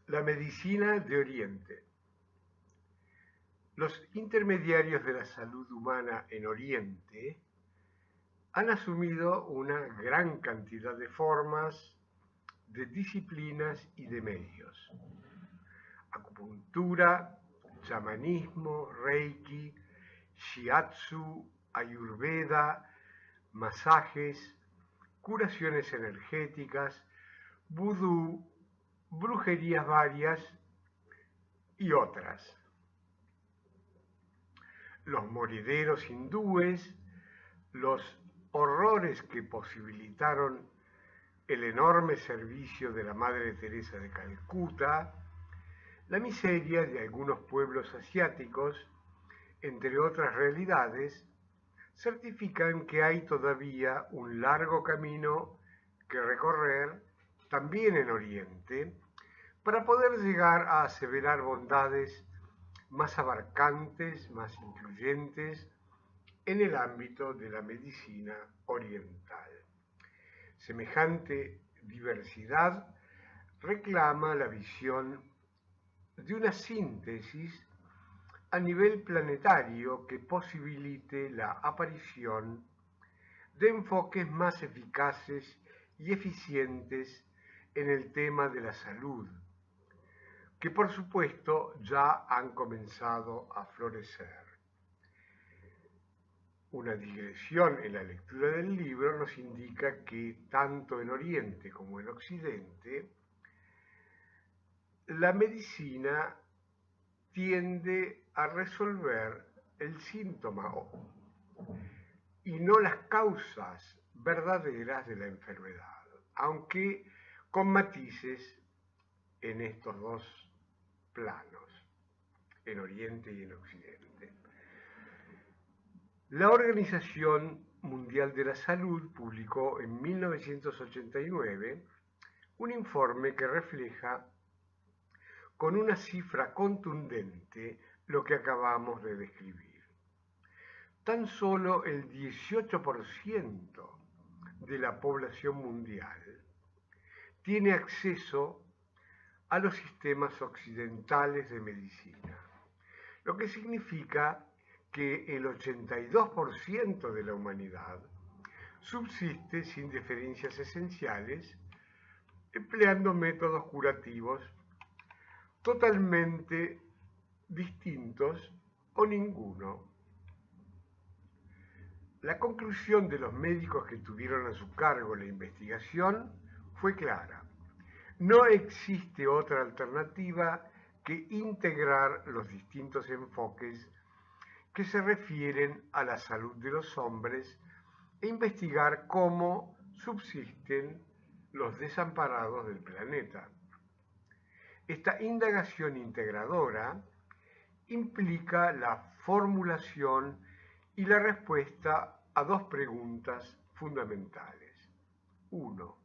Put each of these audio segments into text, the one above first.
La medicina de Oriente. Los intermediarios de la salud humana en Oriente han asumido una gran cantidad de formas, de disciplinas y de medios. Acupuntura, chamanismo, reiki, shiatsu, ayurveda, masajes, curaciones energéticas, vudú, brujerías varias y otras. Los morideros hindúes, los horrores que posibilitaron el enorme servicio de la Madre Teresa de Calcuta, la miseria de algunos pueblos asiáticos, entre otras realidades, certifican que hay todavía un largo camino que recorrer, también en Oriente, para poder llegar a aseverar bondades más abarcantes, más incluyentes en el ámbito de la medicina oriental. Semejante diversidad reclama la visión de una síntesis a nivel planetario que posibilite la aparición de enfoques más eficaces y eficientes en el tema de la salud, que por supuesto ya han comenzado a florecer. Una digresión en la lectura del libro nos indica que tanto en Oriente como en Occidente, la medicina tiende a resolver el síntoma y no las causas verdaderas de la enfermedad, aunque con matices en estos dos planos, en Oriente y en Occidente. La Organización Mundial de la Salud publicó en 1989 un informe que refleja con una cifra contundente lo que acabamos de describir. Tan solo el 18% de la población mundial tiene acceso a los sistemas occidentales de medicina, lo que significa que el 82% de la humanidad subsiste sin diferencias esenciales, empleando métodos curativos totalmente distintos o ninguno. La conclusión de los médicos que tuvieron a su cargo la investigación fue clara. No existe otra alternativa que integrar los distintos enfoques que se refieren a la salud de los hombres e investigar cómo subsisten los desamparados del planeta. Esta indagación integradora implica la formulación y la respuesta a dos preguntas fundamentales. 1.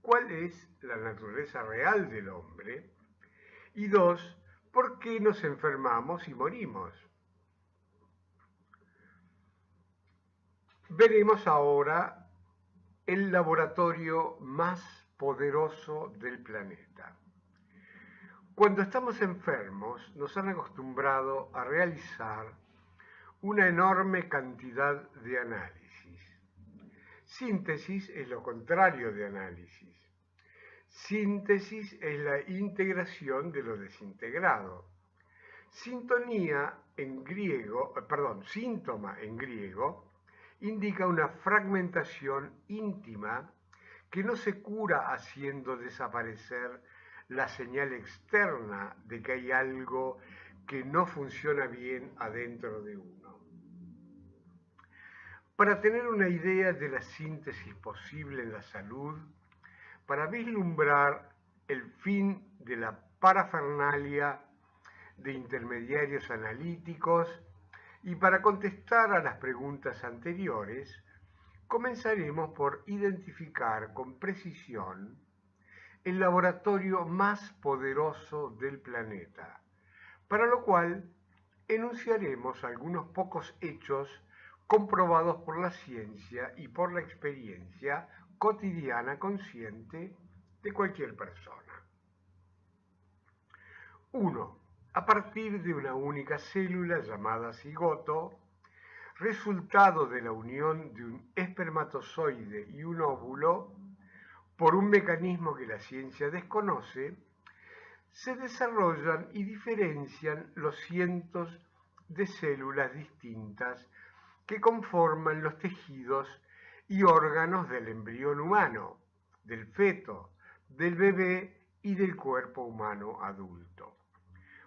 ¿Cuál es la naturaleza real del hombre? Y 2. ¿Por qué nos enfermamos y morimos? Veremos ahora el laboratorio más poderoso del planeta. Cuando estamos enfermos, nos han acostumbrado a realizar una enorme cantidad de análisis. Síntesis es lo contrario de análisis. Síntesis es la integración de lo desintegrado. Síntoma en griego indica una fragmentación íntima que no se cura haciendo desaparecer la señal externa de que hay algo que no funciona bien adentro de uno. Para tener una idea de la síntesis posible en la salud, para vislumbrar el fin de la parafernalia de intermediarios analíticos y para contestar a las preguntas anteriores, comenzaremos por identificar con precisión el laboratorio más poderoso del planeta, para lo cual enunciaremos algunos pocos hechos comprobados por la ciencia y por la experiencia cotidiana consciente de cualquier persona. 1. A partir de una única célula llamada cigoto, resultado de la unión de un espermatozoide y un óvulo, por un mecanismo que la ciencia desconoce, se desarrollan y diferencian los cientos de células distintas que conforman los tejidos y órganos del embrión humano, del feto, del bebé y del cuerpo humano adulto.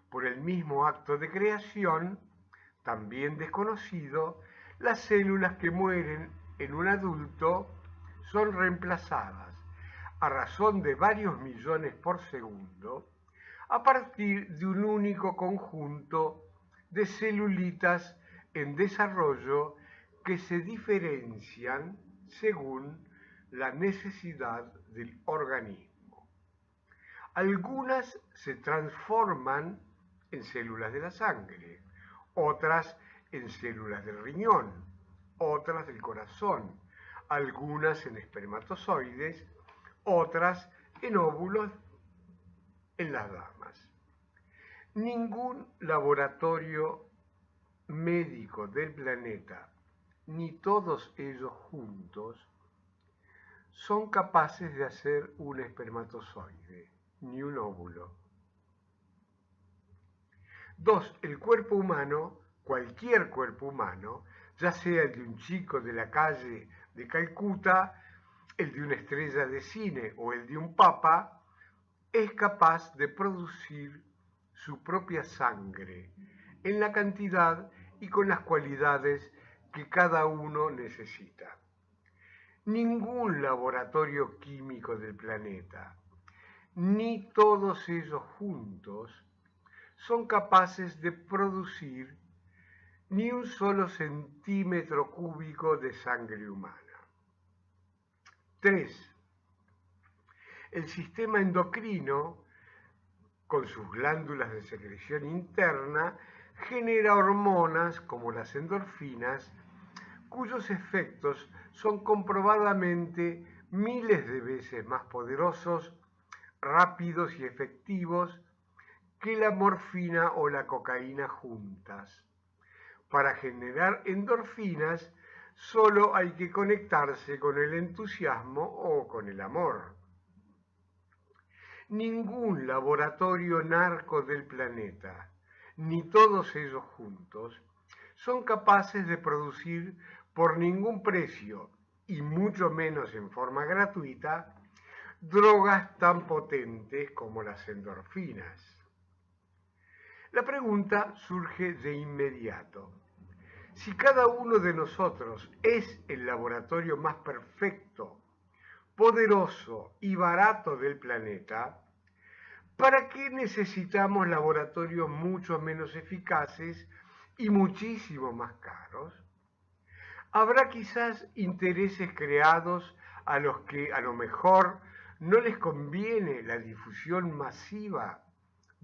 Por el mismo acto de creación, también desconocido, las células que mueren en un adulto son reemplazadas a razón de varios millones por segundo a partir de un único conjunto de celulitas en desarrollo que se diferencian según la necesidad del organismo. Algunas se transforman en células de la sangre, otras en células del riñón, otras del corazón, algunas en espermatozoides, otras en óvulos en las damas. Ningún laboratorio médico del planeta, ni todos ellos juntos, son capaces de hacer un espermatozoide, ni un óvulo. 2. El cuerpo humano, cualquier cuerpo humano, ya sea el de un chico de la calle de Calcuta, el de una estrella de cine o el de un papa, es capaz de producir su propia sangre en la cantidad y con las cualidades que cada uno necesita. Ningún laboratorio químico del planeta, ni todos ellos juntos, son capaces de producir ni un solo centímetro cúbico de sangre humana. 3. El sistema endocrino, con sus glándulas de secreción interna, genera hormonas como las endorfinas, cuyos efectos son comprobadamente miles de veces más poderosos, rápidos y efectivos que la morfina o la cocaína juntas. Para generar endorfinas solo hay que conectarse con el entusiasmo o con el amor. Ningún laboratorio narco del planeta, ni todos ellos juntos, son capaces de producir por ningún precio, y mucho menos en forma gratuita, drogas tan potentes como las endorfinas. La pregunta surge de inmediato. Si cada uno de nosotros es el laboratorio más perfecto, poderoso y barato del planeta, ¿para qué necesitamos laboratorios mucho menos eficaces y muchísimo más caros? Habrá quizás intereses creados a los que a lo mejor no les conviene la difusión masiva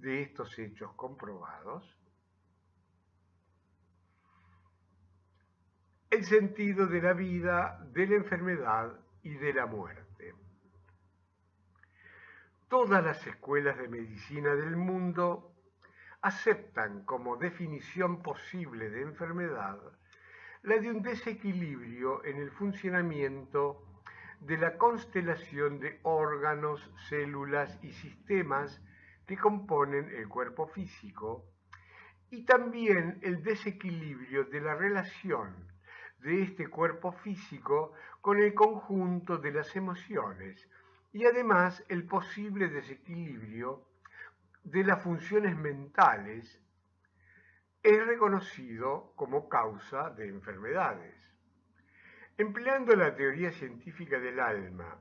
de estos hechos comprobados. El sentido de la vida, de la enfermedad y de la muerte. Todas las escuelas de medicina del mundo aceptan como definición posible de enfermedad la de un desequilibrio en el funcionamiento de la constelación de órganos, células y sistemas que componen el cuerpo físico, y también el desequilibrio de la relación de este cuerpo físico con el conjunto de las emociones, y además el posible desequilibrio de las funciones mentales es reconocido como causa de enfermedades. Empleando la teoría científica del alma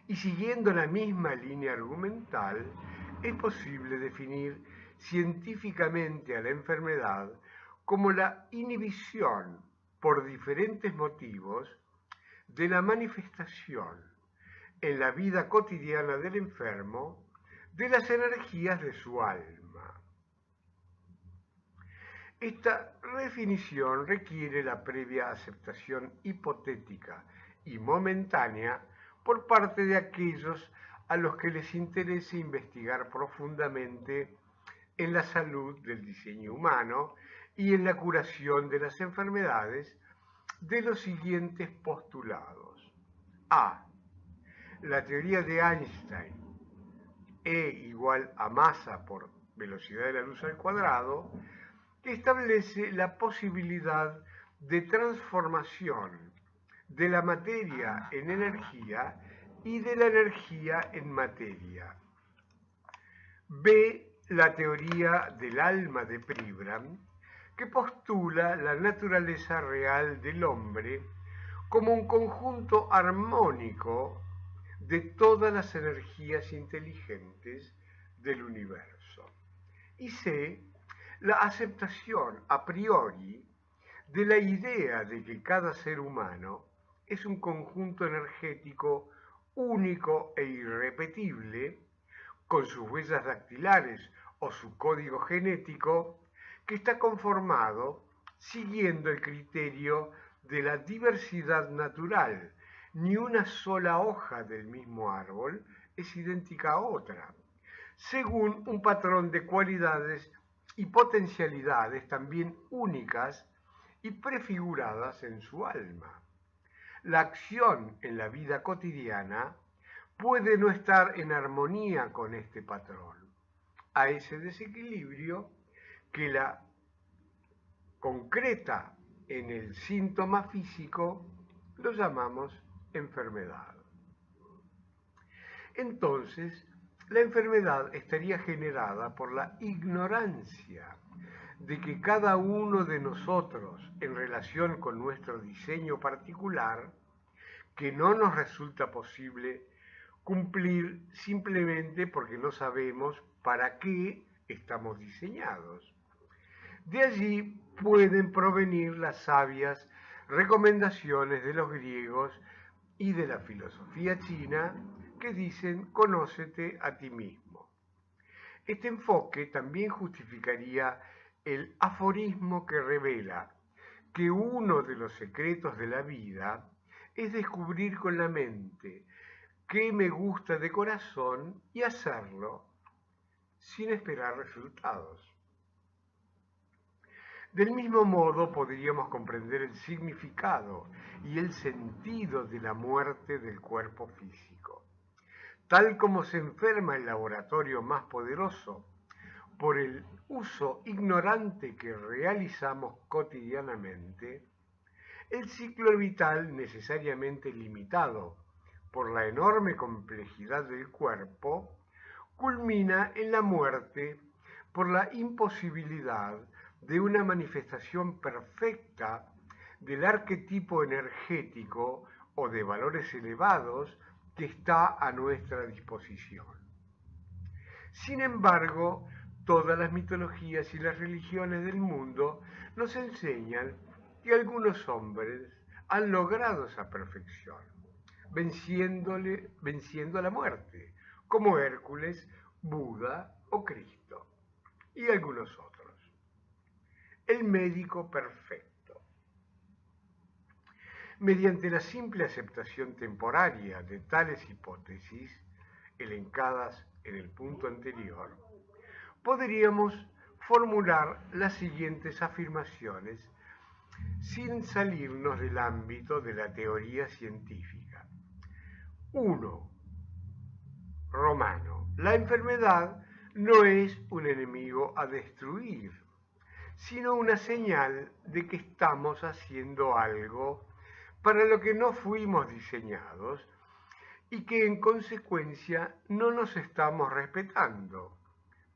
y siguiendo la misma línea argumental, es posible definir científicamente a la enfermedad como la inhibición por diferentes motivos de la manifestación en la vida cotidiana del enfermo de las energías de su alma. Esta definición requiere la previa aceptación hipotética y momentánea por parte de aquellos a los que les interese investigar profundamente en la salud del diseño humano y en la curación de las enfermedades de los siguientes postulados. A. La teoría de Einstein, E igual a masa por velocidad de la luz al cuadrado, que establece la posibilidad de transformación de la materia en energía y de la energía en materia. B. La teoría del alma de Pribram, que postula la naturaleza real del hombre como un conjunto armónico de todas las energías inteligentes del universo. Y C. La aceptación a priori de la idea de que cada ser humano es un conjunto energético único e irrepetible, con sus huellas dactilares o su código genético, que está conformado siguiendo el criterio de la diversidad natural. Ni una sola hoja del mismo árbol es idéntica a otra, según un patrón de cualidades y potencialidades también únicas y prefiguradas en su alma. La acción en la vida cotidiana puede no estar en armonía con este patrón. A ese desequilibrio que la concreta en el síntoma físico lo llamamos enfermedad. Entonces, la enfermedad estaría generada por la ignorancia de que cada uno de nosotros, en relación con nuestro diseño particular, que no nos resulta posible cumplir simplemente porque no sabemos para qué estamos diseñados. De allí pueden provenir las sabias recomendaciones de los griegos y de la filosofía china que dicen conócete a ti mismo. Este enfoque también justificaría el aforismo que revela que uno de los secretos de la vida es descubrir con la mente qué me gusta de corazón y hacerlo sin esperar resultados. Del mismo modo podríamos comprender el significado y el sentido de la muerte del cuerpo físico. Tal como se enferma el laboratorio más poderoso por el uso ignorante que realizamos cotidianamente, el ciclo vital necesariamente limitado por la enorme complejidad del cuerpo culmina en la muerte por la imposibilidad de una manifestación perfecta del arquetipo energético o de valores elevados que está a nuestra disposición. Sin embargo, todas las mitologías y las religiones del mundo nos enseñan que algunos hombres han logrado esa perfección, venciendo a la muerte, como Hércules, Buda o Cristo, y algunos otros. El médico perfecto. Mediante la simple aceptación temporaria de tales hipótesis, elencadas en el punto anterior, podríamos formular las siguientes afirmaciones sin salirnos del ámbito de la teoría científica. 1. Romano. La enfermedad no es un enemigo a destruir, sino una señal de que estamos haciendo algo para lo que no fuimos diseñados y que en consecuencia no nos estamos respetando.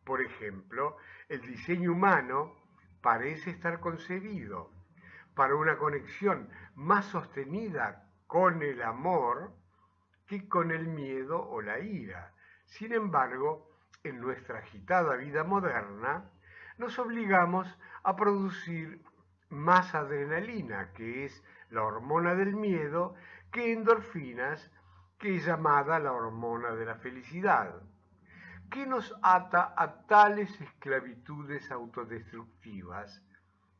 Por ejemplo, el diseño humano parece estar concebido para una conexión más sostenida con el amor que con el miedo o la ira. Sin embargo, en nuestra agitada vida moderna, nos obligamos a producir más adrenalina, que es la hormona del miedo, que endorfinas, que es llamada la hormona de la felicidad, que nos ata a tales esclavitudes autodestructivas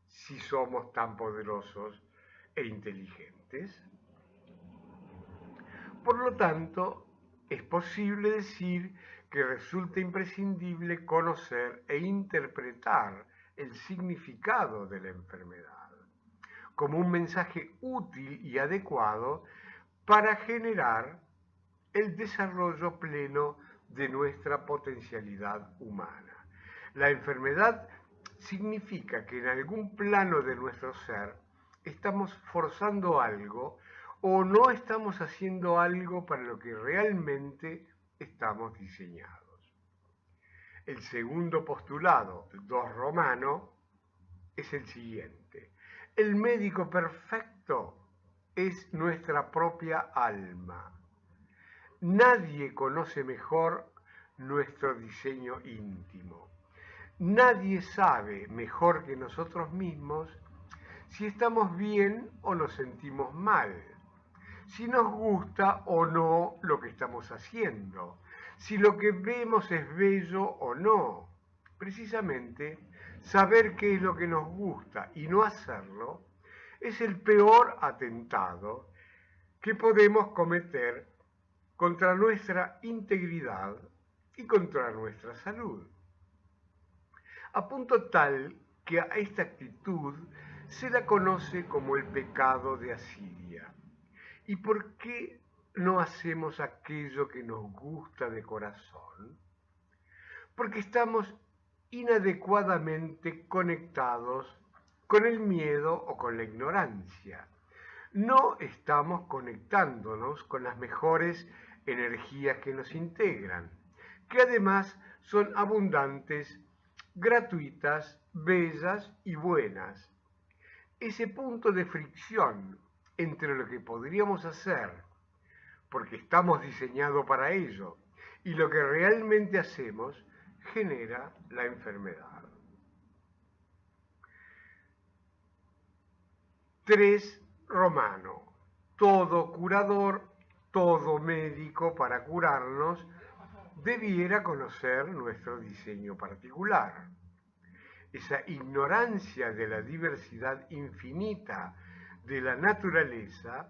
si somos tan poderosos e inteligentes. Por lo tanto, es posible decir que resulta imprescindible conocer e interpretar el significado de la enfermedad como un mensaje útil y adecuado para generar el desarrollo pleno de nuestra potencialidad humana. La enfermedad significa que en algún plano de nuestro ser estamos forzando algo o no estamos haciendo algo para lo que realmente estamos diseñados. El segundo postulado, el 2 romano, es el siguiente. El médico perfecto es nuestra propia alma. Nadie conoce mejor nuestro diseño íntimo. Nadie sabe mejor que nosotros mismos si estamos bien o nos sentimos mal, si nos gusta o no lo que estamos haciendo, si lo que vemos es bello o no. Precisamente, saber qué es lo que nos gusta y no hacerlo es el peor atentado que podemos cometer contra nuestra integridad y contra nuestra salud. A punto tal que a esta actitud se la conoce como el pecado de Asiria. ¿Y por qué no hacemos aquello que nos gusta de corazón? Porque estamos inadecuadamente conectados con el miedo o con la ignorancia. No estamos conectándonos con las mejores energías que nos integran, que además son abundantes, gratuitas, bellas y buenas. Ese punto de fricción entre lo que podríamos hacer, porque estamos diseñados para ello, y lo que realmente hacemos, genera la enfermedad. 3 romano. Todo curador, todo médico para curarnos debiera conocer nuestro diseño particular. Esa ignorancia de la diversidad infinita de la naturaleza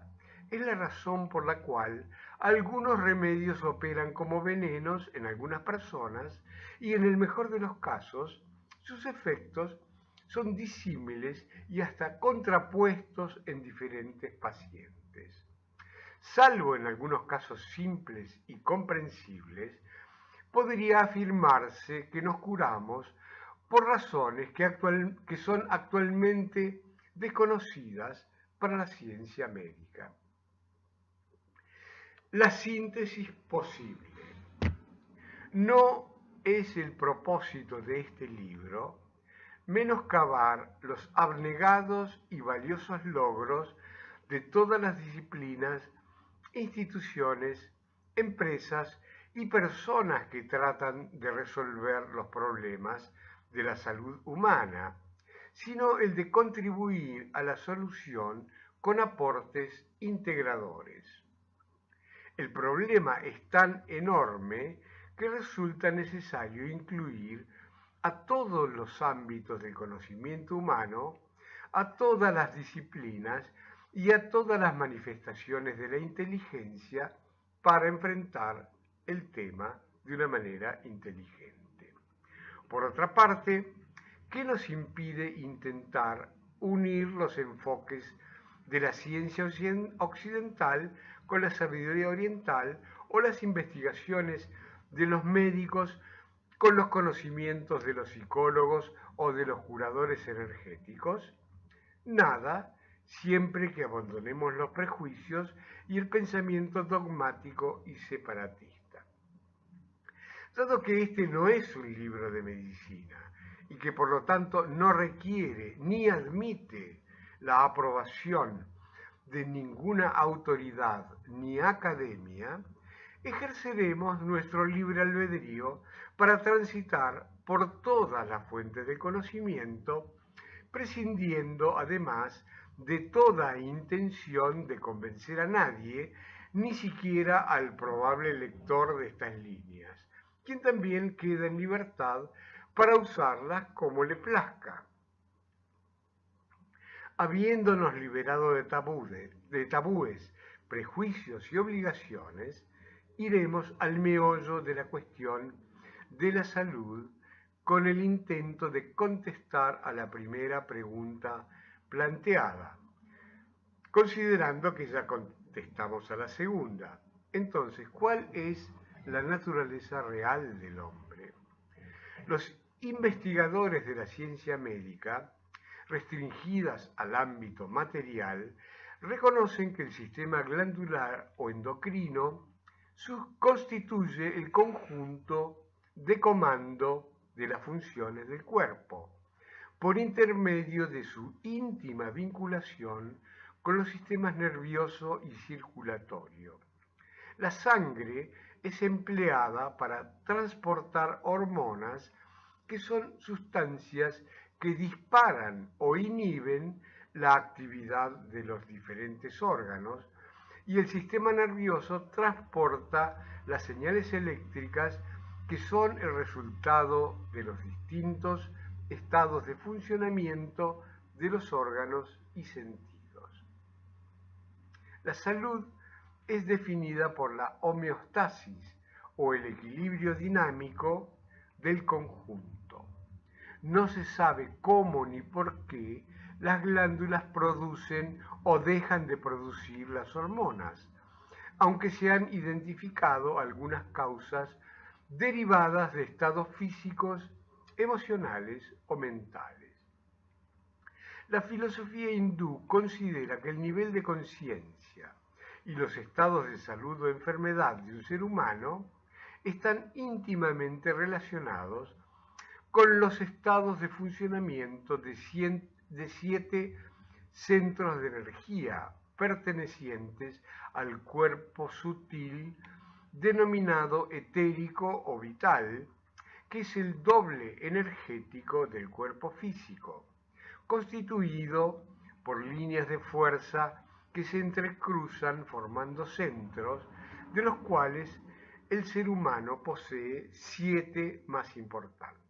es la razón por la cual algunos remedios operan como venenos en algunas personas y en el mejor de los casos sus efectos son disímiles y hasta contrapuestos en diferentes pacientes. Salvo en algunos casos simples y comprensibles, podría afirmarse que nos curamos por razones que son actualmente desconocidas para la ciencia médica. La síntesis posible. No es el propósito de este libro menoscabar los abnegados y valiosos logros de todas las disciplinas, instituciones, empresas y personas que tratan de resolver los problemas de la salud humana, sino el de contribuir a la solución con aportes integradores. El problema es tan enorme que resulta necesario incluir a todos los ámbitos del conocimiento humano, a todas las disciplinas y a todas las manifestaciones de la inteligencia para enfrentar el tema de una manera inteligente. Por otra parte, ¿qué nos impide intentar unir los enfoques de la ciencia occidental con la sabiduría oriental o las investigaciones de los médicos con los conocimientos de los psicólogos o de los curadores energéticos? Nada, siempre que abandonemos los prejuicios y el pensamiento dogmático y separatista. Dado que este no es un libro de medicina y que por lo tanto no requiere ni admite la aprobación de ninguna autoridad ni academia, ejerceremos nuestro libre albedrío para transitar por todas las fuentes de conocimiento, prescindiendo además de toda intención de convencer a nadie, ni siquiera al probable lector de estas líneas, quien también queda en libertad para usarlas como le plazca. Habiéndonos liberado de tabúes, prejuicios y obligaciones, iremos al meollo de la cuestión de la salud con el intento de contestar a la primera pregunta planteada, considerando que ya contestamos a la segunda. Entonces, ¿cuál es la naturaleza real del hombre? Los investigadores de la ciencia médica, restringidas al ámbito material, reconocen que el sistema glandular o endocrino constituye el conjunto de comando de las funciones del cuerpo, por intermedio de su íntima vinculación con los sistemas nervioso y circulatorio. La sangre es empleada para transportar hormonas que son sustancias que disparan o inhiben la actividad de los diferentes órganos, y el sistema nervioso transporta las señales eléctricas que son el resultado de los distintos estados de funcionamiento de los órganos y sentidos. La salud es definida por la homeostasis o el equilibrio dinámico del conjunto. No se sabe cómo ni por qué las glándulas producen o dejan de producir las hormonas, aunque se han identificado algunas causas derivadas de estados físicos, emocionales o mentales. La filosofía hindú considera que el nivel de conciencia y los estados de salud o enfermedad de un ser humano están íntimamente relacionados con los estados de funcionamiento de 7 centros de energía pertenecientes al cuerpo sutil denominado etérico o vital, que es el doble energético del cuerpo físico, constituido por líneas de fuerza que se entrecruzan formando centros, de los cuales el ser humano posee 7 más importantes.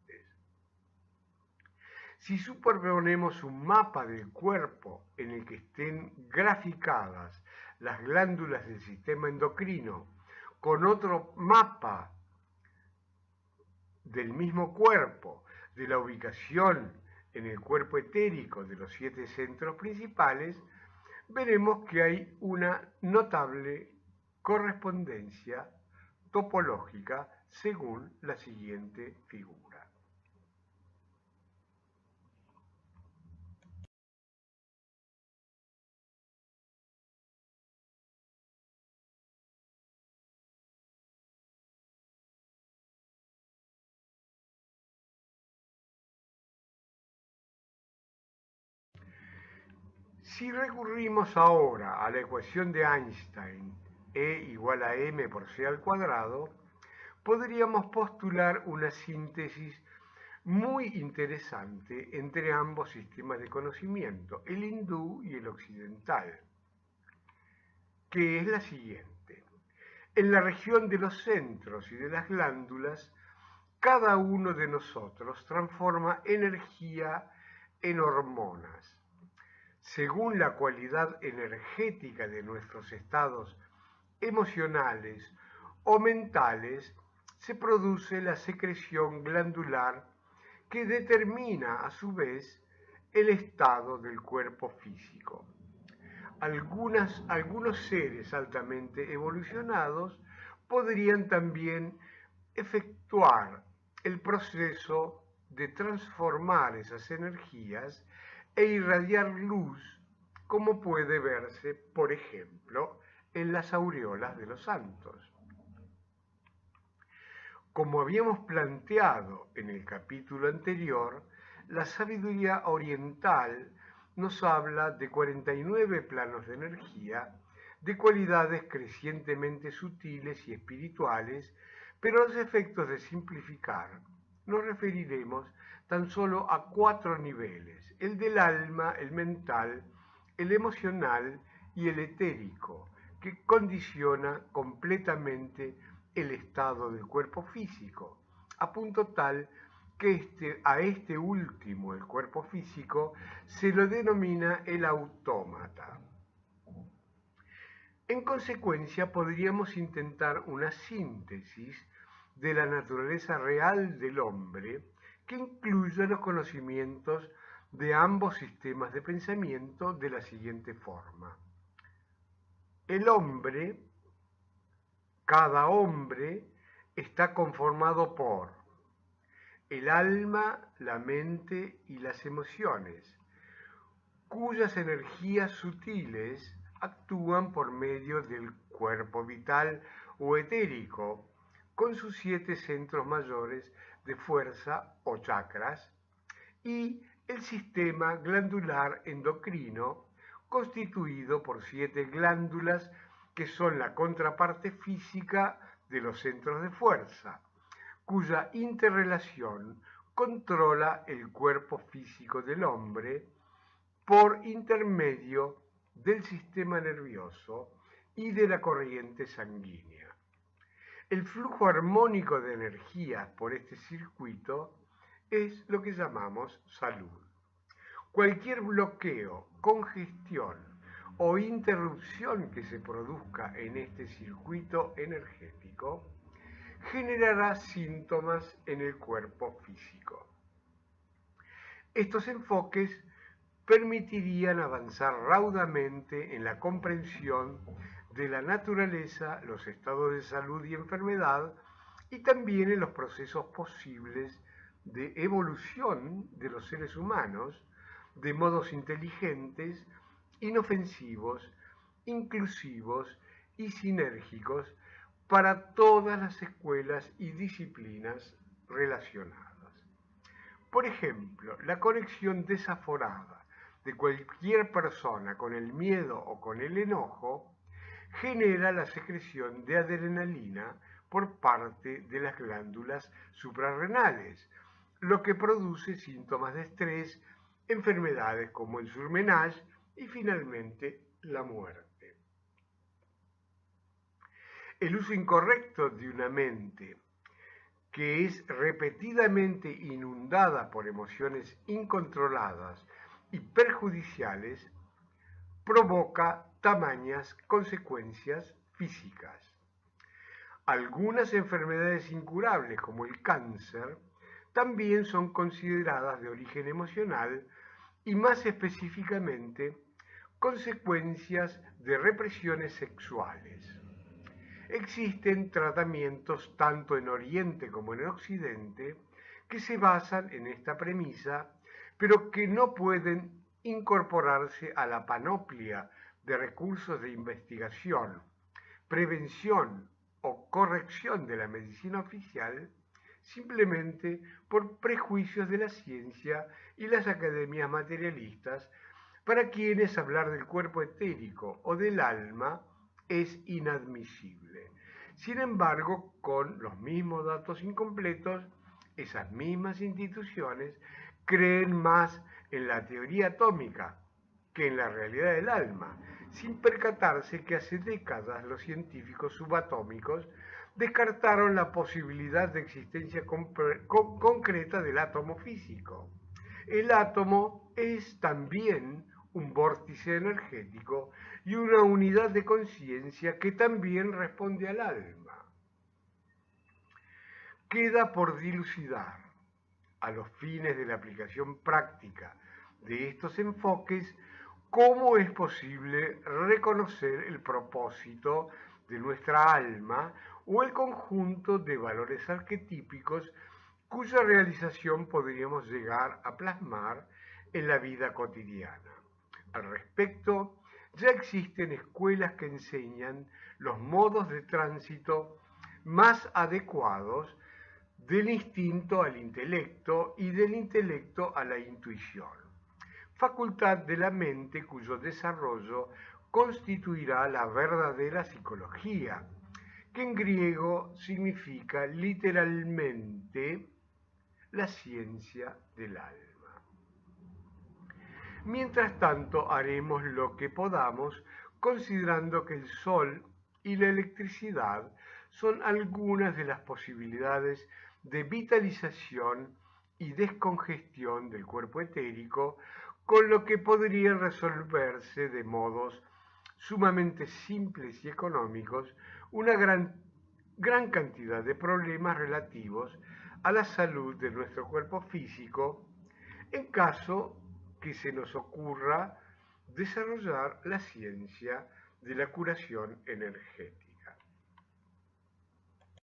Si superponemos un mapa del cuerpo en el que estén graficadas las glándulas del sistema endocrino con otro mapa del mismo cuerpo, de la ubicación en el cuerpo etérico de los 7 centros principales, veremos que hay una notable correspondencia topológica según la siguiente figura. Si recurrimos ahora a la ecuación de Einstein, E igual a m por c al cuadrado, podríamos postular una síntesis muy interesante entre ambos sistemas de conocimiento, el hindú y el occidental, que es la siguiente. En la región de los centros y de las glándulas, cada uno de nosotros transforma energía en hormonas. Según la cualidad energética de nuestros estados emocionales o mentales, se produce la secreción glandular que determina a su vez el estado del cuerpo físico. Algunos seres altamente evolucionados podrían también efectuar el proceso de transformar esas energías e irradiar luz, como puede verse, por ejemplo, en las aureolas de los santos. Como habíamos planteado en el capítulo anterior, la sabiduría oriental nos habla de 49 planos de energía, de cualidades crecientemente sutiles y espirituales, pero a los efectos de simplificar, nos referiremos tan solo a 4 niveles: el del alma, el mental, el emocional y el etérico, que condiciona completamente el estado del cuerpo físico, a punto tal que a este último, el cuerpo físico, se lo denomina el autómata. En consecuencia, podríamos intentar una síntesis de la naturaleza real del hombre que incluya los conocimientos de ambos sistemas de pensamiento de la siguiente forma. El hombre, cada hombre, está conformado por el alma, la mente y las emociones, cuyas energías sutiles actúan por medio del cuerpo vital o etérico, con sus 7 centros mayores de fuerza o chakras, y el sistema glandular endocrino, constituido por 7 glándulas que son la contraparte física de los centros de fuerza, cuya interrelación controla el cuerpo físico del hombre por intermedio del sistema nervioso y de la corriente sanguínea. El flujo armónico de energías por este circuito es lo que llamamos salud. Cualquier bloqueo, congestión o interrupción que se produzca en este circuito energético generará síntomas en el cuerpo físico. Estos enfoques permitirían avanzar raudamente en la comprensión de la naturaleza, los estados de salud y enfermedad, y también en los procesos posibles de evolución de los seres humanos de modos inteligentes, inofensivos, inclusivos y sinérgicos para todas las escuelas y disciplinas relacionadas. Por ejemplo, la conexión desaforada de cualquier persona con el miedo o con el enojo genera la secreción de adrenalina por parte de las glándulas suprarrenales, lo que produce síntomas de estrés, enfermedades como el surmenage y finalmente la muerte. El uso incorrecto de una mente que es repetidamente inundada por emociones incontroladas y perjudiciales provoca tamañas consecuencias físicas. Algunas enfermedades incurables, como el cáncer, también son consideradas de origen emocional y más específicamente consecuencias de represiones sexuales. Existen tratamientos tanto en Oriente como en Occidente que se basan en esta premisa, pero que no pueden incorporarse a la panoplia de recursos de investigación, prevención o corrección de la medicina oficial, simplemente por prejuicios de la ciencia y las academias materialistas, para quienes hablar del cuerpo etérico o del alma es inadmisible. Sin embargo, con los mismos datos incompletos, esas mismas instituciones creen más en la teoría atómica que en la realidad del alma, sin percatarse que hace décadas los científicos subatómicos descartaron la posibilidad de existencia concreta del átomo físico. El átomo es también un vórtice energético y una unidad de conciencia que también responde al alma. Queda por dilucidar, a los fines de la aplicación práctica de estos enfoques, cómo es posible reconocer el propósito de nuestra alma o el conjunto de valores arquetípicos cuya realización podríamos llegar a plasmar en la vida cotidiana. Al respecto, ya existen escuelas que enseñan los modos de tránsito más adecuados del instinto al intelecto y del intelecto a la intuición, facultad de la mente cuyo desarrollo constituirá la verdadera psicología, que en griego significa literalmente la ciencia del alma. Mientras tanto, haremos lo que podamos, considerando que el sol y la electricidad son algunas de las posibilidades de vitalización y descongestión del cuerpo etérico, con lo que podrían resolverse de modos sumamente simples y económicos una gran cantidad de problemas relativos a la salud de nuestro cuerpo físico en caso que se nos ocurra desarrollar la ciencia de la curación energética.